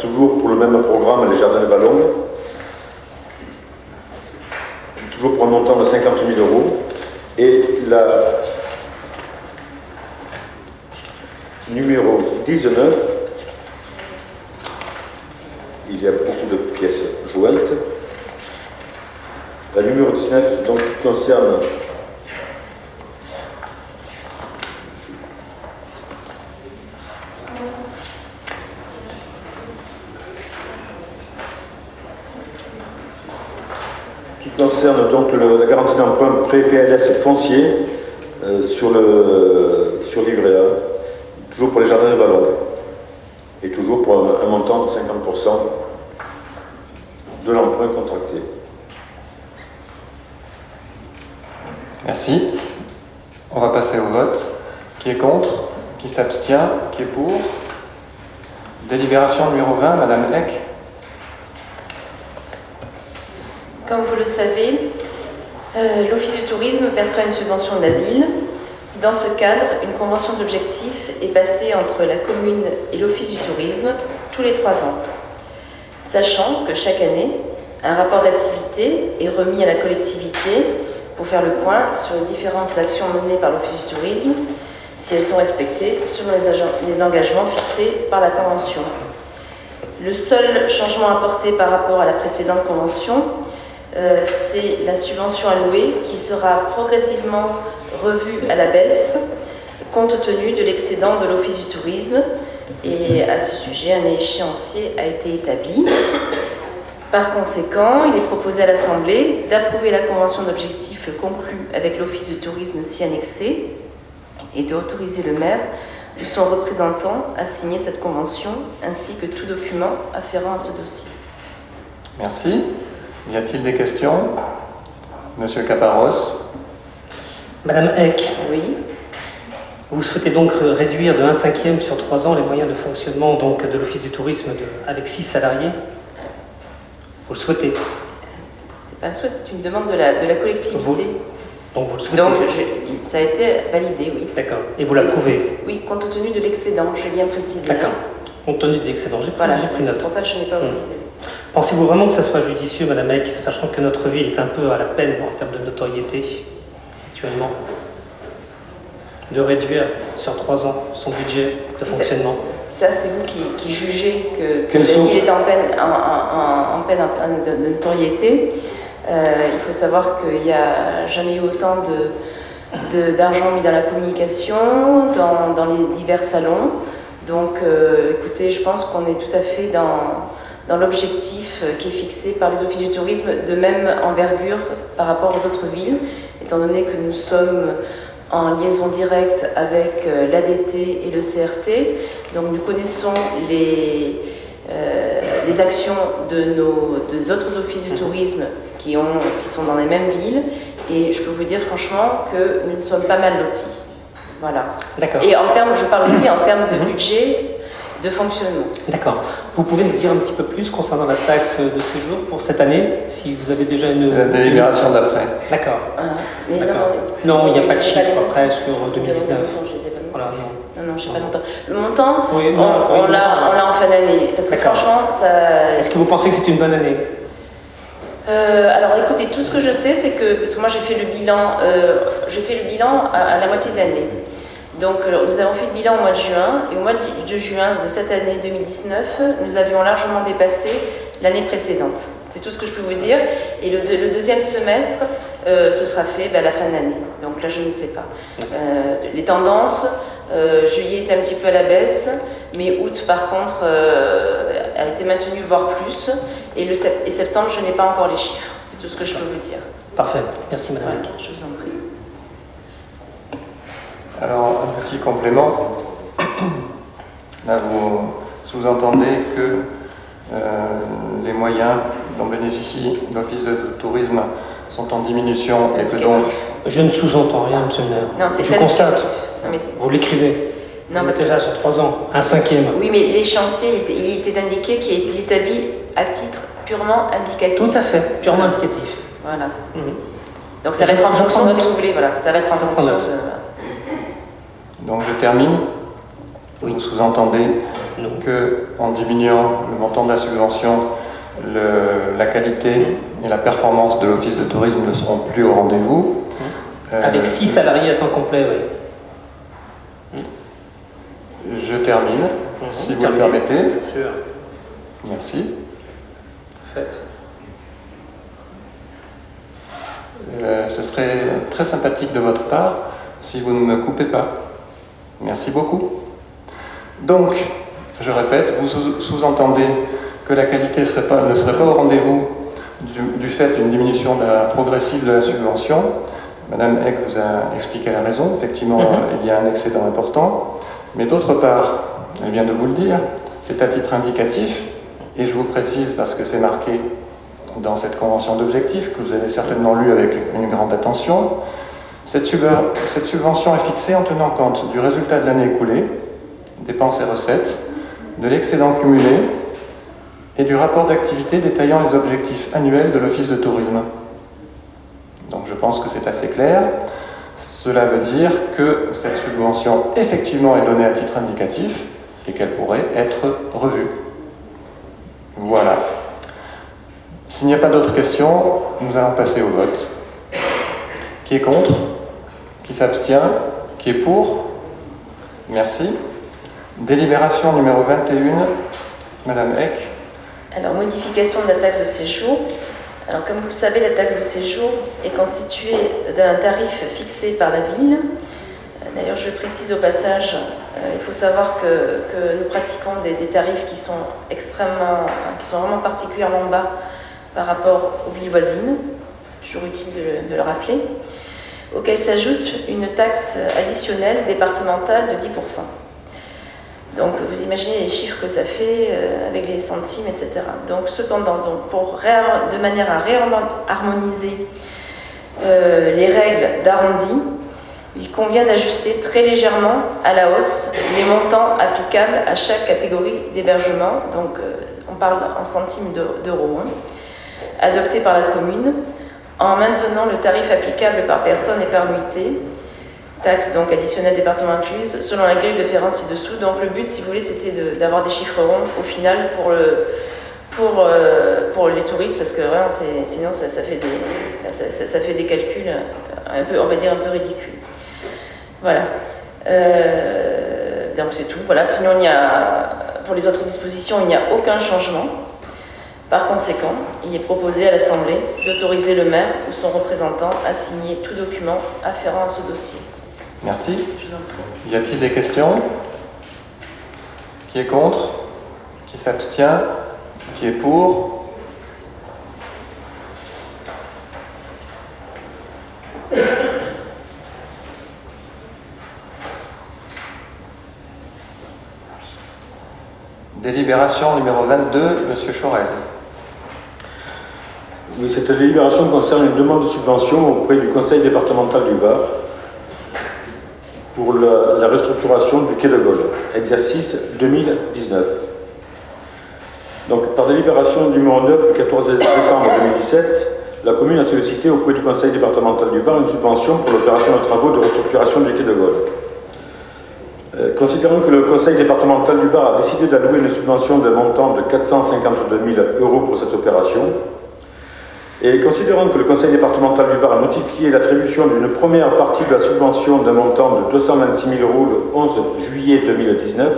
toujours pour le même programme, les Jardins de Vallongue, toujours pour un montant de 50 000 euros. Et la numéro 19, il y a beaucoup de pièces jointes. La numéro 19, donc, qui concerne donc la garantie d'emprunt pré-PLS foncier sur livret A, toujours pour les Jardins de Vallongue, et toujours pour un montant de 50% de l'emprunt contracté. Merci. On va passer au vote. Qui est contre? Qui s'abstient? Qui est pour? Délibération numéro 20, Madame Eck. Comme vous le savez, l'Office du tourisme perçoit une subvention de la ville. Dans ce cadre, une convention d'objectifs est passée entre la commune et l'Office du tourisme tous les 3 ans. Sachant que chaque année, un rapport d'activité est remis à la collectivité pour faire le point sur les différentes actions menées par l'Office du tourisme, si elles sont respectées selon les engagements fixés par la convention. Le seul changement apporté par rapport à la précédente convention, c'est la subvention allouée qui sera progressivement revue à la baisse compte tenu de l'excédent de l'Office du tourisme, et à ce sujet un échéancier a été établi. Par conséquent, il est proposé à l'Assemblée d'approuver la convention d'objectifs conclue avec l'Office du tourisme si annexé et d'autoriser le maire ou son représentant à signer cette convention ainsi que tout document afférent à ce dossier. Merci. Y a-t-il des questions? Monsieur Caparros. Madame Eck, Oui. vous souhaitez donc réduire de 1/5 sur 3 ans les moyens de fonctionnement donc, de l'Office du tourisme avec 6 salariés? Vous le souhaitez? C'est pas un souhait, c'est une demande de la collectivité. Donc vous le souhaitez? Donc ça a été validé, oui. D'accord. Et vous l'approuvez? Oui, compte tenu de l'excédent, j'ai bien précisé. D'accord. Compte tenu de l'excédent, j'ai Voilà, pris note. c'est pour ça que je n'ai pas oublié. Pensez-vous vraiment que ça soit judicieux, Madame Eck, sachant que notre ville est un peu à la peine en termes de notoriété actuellement, de réduire sur 3 ans son budget de fonctionnement? Ça, c'est vous qui jugez que la Quels sont- ville est en peine de notoriété. Il faut savoir qu'il n'y a jamais eu autant d'argent mis dans la communication, dans les divers salons. Donc, écoutez, je pense qu'on est tout à fait dans l'objectif qui est fixé par les offices du tourisme, de même envergure par rapport aux autres villes, étant donné que nous sommes en liaison directe avec l'ADT et le CRT. Donc nous connaissons les actions des autres offices du tourisme qui sont dans les mêmes villes, et je peux vous dire franchement que nous ne sommes pas mal lotis. Voilà. D'accord. Et je parle aussi en termes de budget de fonctionnement. D'accord. Vous pouvez nous dire un petit peu plus concernant la taxe de séjour pour cette année, si vous avez déjà une... C'est la délibération d'après. D'accord. Mais D'accord. Non, il n'y a pas de chiffre après sur 2019. Je les ai pas non plus. Voilà, non. Non, je sais pas le montant. Le montant, Oui, on l'a en fin d'année. Parce que D'accord. franchement, ça... Est-ce que vous pensez que c'est une bonne année? Alors écoutez, tout ce que je sais, c'est que, parce que moi j'ai fait le bilan à la moitié de l'année. Donc nous avons fait le bilan au mois de juin, et au mois de juin de cette année 2019, nous avions largement dépassé l'année précédente. C'est tout ce que je peux vous dire. Et le deuxième semestre, ce sera fait à la fin de l'année. Donc là, je ne sais pas. Les tendances, juillet était un petit peu à la baisse, mais août, par contre, a été maintenu, voire plus. Et septembre, je n'ai pas encore les chiffres. C'est tout ce que je peux vous dire. Parfait. Merci, Madame Eck. Je vous en prie. Alors, un petit complément. Là, vous sous-entendez que les moyens dont bénéficie l'Office de tourisme sont en diminution et que donc... Je ne sous-entends rien, monsieur le maire. Non, c'est Je constate. Non, mais... Vous l'écrivez. Non, Vous parce mettez que... ça sur 3 ans. 1/5. Oui, mais l'échéancier, il était indiqué qu'il est établi à titre purement indicatif. Tout à fait. Purement indicatif. Voilà. Mhm. Donc ça va être en fonction, prends note. si vous voulez, voilà. Ça va être en fonction note. de... Donc je termine. Oui. Vous sous-entendez qu'en diminuant le montant de la subvention, la qualité et la performance de l'office de tourisme ne seront plus au rendez-vous. Avec 6 salariés à temps complet, oui. Je termine, si vous le permettez. Bien sûr. Merci. Faites. Ce serait très sympathique de votre part si vous ne me coupez pas. Merci beaucoup. Donc, je répète, vous sous-entendez que la qualité ne serait pas au rendez-vous du fait d'une diminution progressive de la subvention. Madame Eck vous a expliqué la raison. Effectivement, il y a un excédent important. Mais d'autre part, elle vient de vous le dire, c'est à titre indicatif, et je vous précise parce que c'est marqué dans cette convention d'objectifs que vous avez certainement lu avec une grande attention. Cette subvention est fixée en tenant compte du résultat de l'année écoulée, dépenses et recettes, de l'excédent cumulé et du rapport d'activité détaillant les objectifs annuels de l'Office de tourisme. Donc je pense que c'est assez clair. Cela veut dire que cette subvention effectivement est donnée à titre indicatif et qu'elle pourrait être revue. Voilà. S'il n'y a pas d'autres questions, nous allons passer au vote. Qui est contre? Qui s'abstient? Qui est pour? Merci. Délibération numéro 21, Madame Eck. Alors, modification de la taxe de séjour. Alors, comme vous le savez, la taxe de séjour est constituée d'un tarif fixé par la ville. D'ailleurs, je précise au passage, il faut savoir que nous pratiquons des tarifs qui sont vraiment particulièrement bas par rapport aux villes voisines. C'est toujours utile de le rappeler. Auquel s'ajoute une taxe additionnelle départementale de 10%. Donc vous imaginez les chiffres que ça fait avec les centimes, etc. Donc cependant, de manière à réharmoniser les règles d'arrondi, il convient d'ajuster très légèrement à la hausse les montants applicables à chaque catégorie d'hébergement. Donc on parle en centimes d'euros, adopté par la commune, en maintenant le tarif applicable par personne et par nuitée, taxe donc additionnelle département incluse, selon la grille de Ferrand ci-dessous. Donc le but, si vous voulez, c'était d'avoir des chiffres ronds au final pour les touristes, parce que vraiment, sinon ça fait des calculs un peu, on va dire, un peu ridicules. Voilà. Donc c'est tout. Voilà. Sinon, pour les autres dispositions, il n'y a aucun changement. Par conséquent, il est proposé à l'Assemblée d'autoriser le maire ou son représentant à signer tout document afférent à ce dossier. Merci. Je vous en prie. Y a-t-il des questions? Qui est contre? Qui s'abstient? Qui est pour? Délibération numéro 22, Monsieur Chorel. Oui, cette délibération concerne une demande de subvention auprès du Conseil départemental du Var pour la restructuration du Quai de Gaulle, exercice 2019. Donc, par délibération numéro 9 le 14 décembre 2017, la commune a sollicité auprès du Conseil départemental du Var une subvention pour l'opération de travaux de restructuration du Quai de Gaulle. Considérant que le Conseil départemental du Var a décidé d'allouer une subvention d'un montant de 452 000 € pour cette opération, et considérant que le Conseil départemental du Var a notifié l'attribution d'une première partie de la subvention d'un montant de 226 000 € le 11 juillet 2019,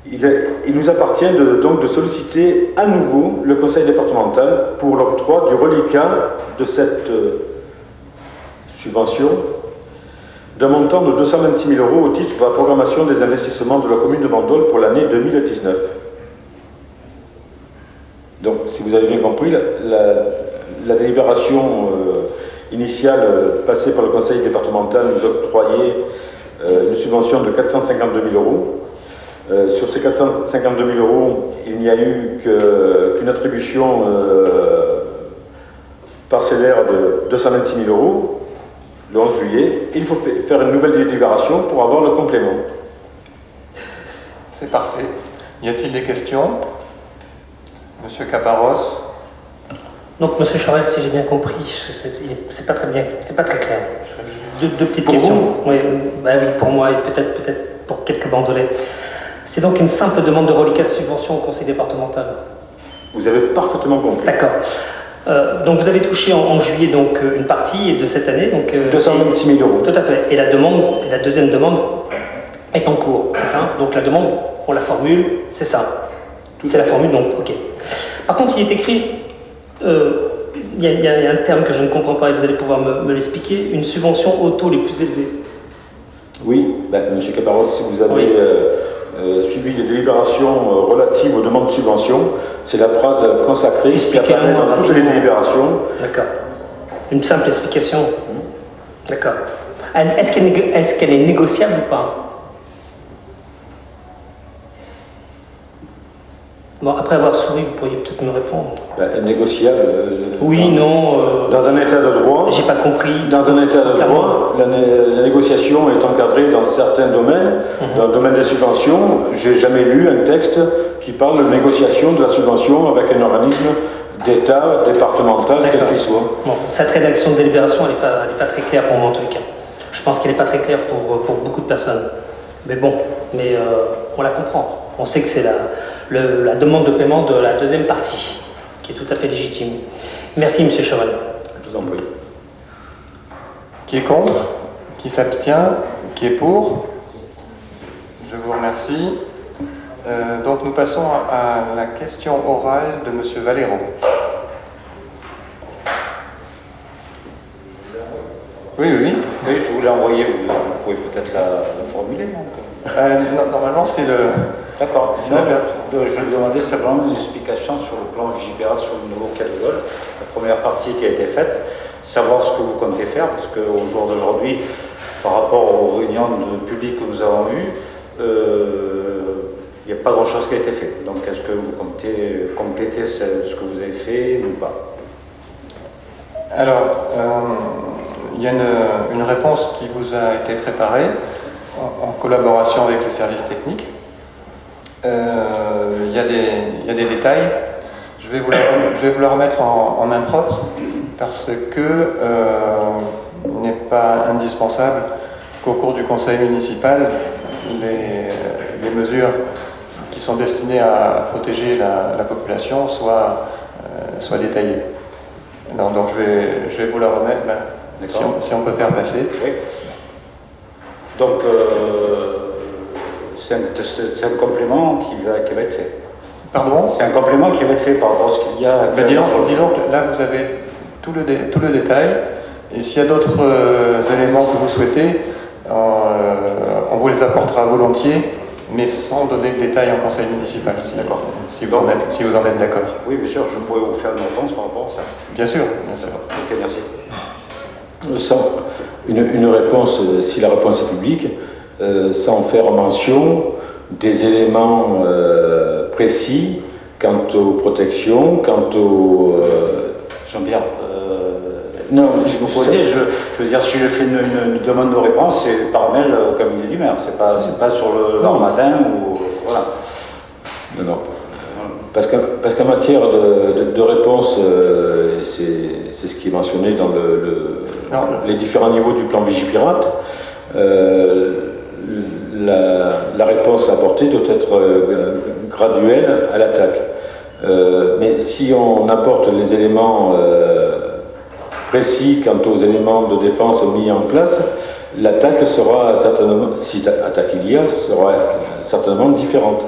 il nous appartient donc de solliciter à nouveau le Conseil départemental pour l'octroi du reliquat de cette subvention d'un montant de 226 000 € au titre de la programmation des investissements de la commune de Bandol pour l'année 2019. Donc, si vous avez bien compris, la délibération initiale passée par le Conseil départemental nous octroyait une subvention de 452 000 €. Sur ces 452 000 €, il n'y a eu qu'une attribution parcellaire de 226 000 € le 11 juillet. Et il faut faire une nouvelle délibération pour avoir le complément. C'est parfait. Y a-t-il des questions? Monsieur Caparros. Donc, Monsieur Chorel, si j'ai bien compris, c'est pas très bien, c'est pas très clair. Deux petites Pour questions. vous Oui, bah oui, pour moi et peut-être pour quelques bandolets. C'est donc une simple demande de reliquat de subvention au conseil départemental. Vous avez parfaitement compris. D'accord. Donc vous avez touché en juillet donc, une partie de cette année. Donc, 226 000 euros. Tout à fait. Et la deuxième demande est en cours, c'est ça? Donc la demande, on la formule, c'est ça. C'est la formule, donc ok. Par contre, il est écrit, il y a un terme que je ne comprends pas et vous allez pouvoir me l'expliquer, une subvention au taux les plus élevés. Oui, Monsieur Caparros, si vous avez Oui. suivi les délibérations relatives aux demandes de subvention, c'est la phrase consacrée qui apparaît dans toutes les délibérations. D'accord. Une simple explication. D'accord. Est-ce qu'elle est négociable ou pas? Bon, après avoir souri, vous pourriez peut-être me répondre. Négociable. Oui, non. Dans un état de droit. J'ai pas compris. Dans un état de droit, la négociation est encadrée dans certains domaines. Dans le domaine des subventions, j'ai jamais lu un texte qui parle de négociation de la subvention avec un organisme d'État départemental, quel qu'il soit. Bon, cette rédaction de délibération, elle n'est pas très claire pour moi en tous les cas. Je pense qu'elle n'est pas très claire pour beaucoup de personnes. Mais bon, on la comprend. On sait que c'est la demande de paiement de la deuxième partie, qui est tout à fait légitime. Merci, Monsieur Cheval. Je vous en prie. Qui est contre? Qui s'abstient? Qui est pour? Je vous remercie. Donc nous passons à la question orale de Monsieur Valero. Oui. Oui, je voulais envoyer, vous pouvez peut-être la formuler. Non, normalement, c'est le... D'accord. C'est la perte. Je demandais simplement une explication sur le plan Vigipirate sur le nouveau quai de Gaulle. La première partie qui a été faite, savoir ce que vous comptez faire, parce qu'au jour d'aujourd'hui, par rapport aux réunions publiques que nous avons eues, il n'y a pas grand-chose qui a été fait. Donc, est-ce que vous comptez compléter ce que vous avez fait ou pas? Alors, il y a une réponse qui vous a été préparée en collaboration avec les services techniques. Il y a des détails. Je vais vous la remettre en main propre parce que il n'est pas indispensable qu'au cours du conseil municipal, les mesures qui sont destinées à protéger la population soient détaillées. Donc je vais vous la remettre si on peut faire passer. Oui. Donc, c'est un complément qui va être fait. Pardon? C'est un complément qui va être fait par rapport à ce qu'il y a. Disons que là, vous avez tout le détail. Et s'il y a d'autres éléments que vous souhaitez, on vous les apportera volontiers, mais sans donner de détails en conseil municipal, si vous en êtes d'accord. Oui, bien sûr, je pourrais vous faire une réponse par rapport à ça. Bien sûr. Ok, merci. Une réponse, si la réponse est publique, sans faire mention des éléments précis quant aux protections, quant aux... Jean-Pierre, non, vous pouvez, je veux dire, si je fais une demande de réponse, c'est par mail comme il est du maire, c'est pas sur le var matin ou voilà. Non. Parce qu'en matière de réponse, c'est ce qui est mentionné dans les différents niveaux du plan Vigipirate. La réponse apportée doit être graduelle à l'attaque. Mais si on apporte les éléments précis quant aux éléments de défense mis en place, l'attaque sera certainement, si attaque il y a, sera certainement différente.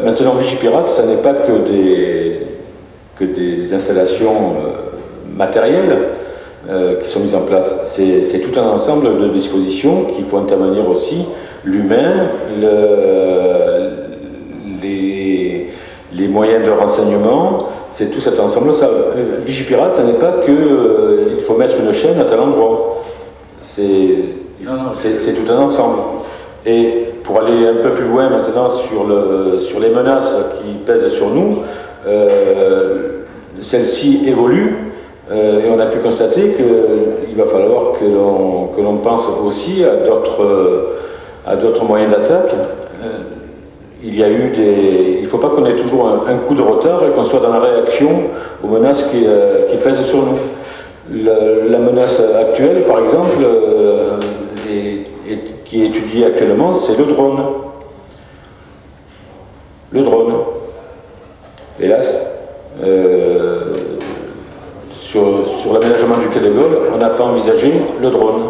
Maintenant, Vigipirate, ce n'est pas que des installations matérielles qui sont mises en place. C'est tout un ensemble de dispositions qu'il faut intervenir aussi, l'humain, les moyens de renseignement, c'est tout cet ensemble. Vigipirate, ce n'est pas que il faut mettre une chaîne à tel endroit. C'est tout un ensemble. Et pour aller un peu plus loin maintenant sur les menaces qui pèsent sur nous, celles-ci évoluent et on a pu constater qu'il va falloir que l'on pense aussi à d'autres moyens d'attaque. Il ne faut pas qu'on ait toujours un coup de retard et qu'on soit dans la réaction aux menaces qui pèsent sur nous. La menace actuelle, par exemple, qui est étudié actuellement, c'est le drone. Le drone. Hélas, sur l'aménagement du quai de Gaulle, on n'a pas envisagé le drone.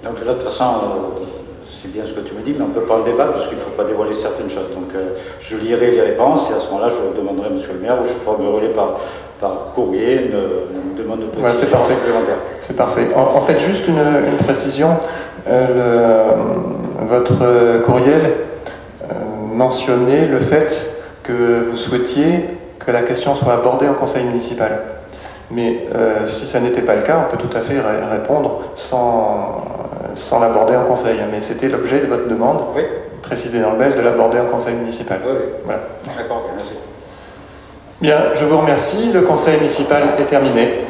Donc là, de toute façon, c'est bien ce que tu me dis, mais on ne peut pas en débattre parce qu'il ne faut pas dévoiler certaines choses. Donc je lirai les réponses et à ce moment-là, je demanderai à M. le maire ou je formulerai par courrier une demande de précision Voilà, c'est parfait. supplémentaire. C'est parfait. En fait, juste une précision. Votre courriel mentionnait le fait que vous souhaitiez que la question soit abordée en conseil municipal. Mais si ça n'était pas le cas, on peut tout à fait répondre sans l'aborder en conseil. Mais c'était l'objet de votre demande, Oui, précisé dans le mail, de l'aborder en conseil municipal. oui, oui. Voilà. D'accord, merci. Bien, je vous remercie. Le conseil municipal est terminé.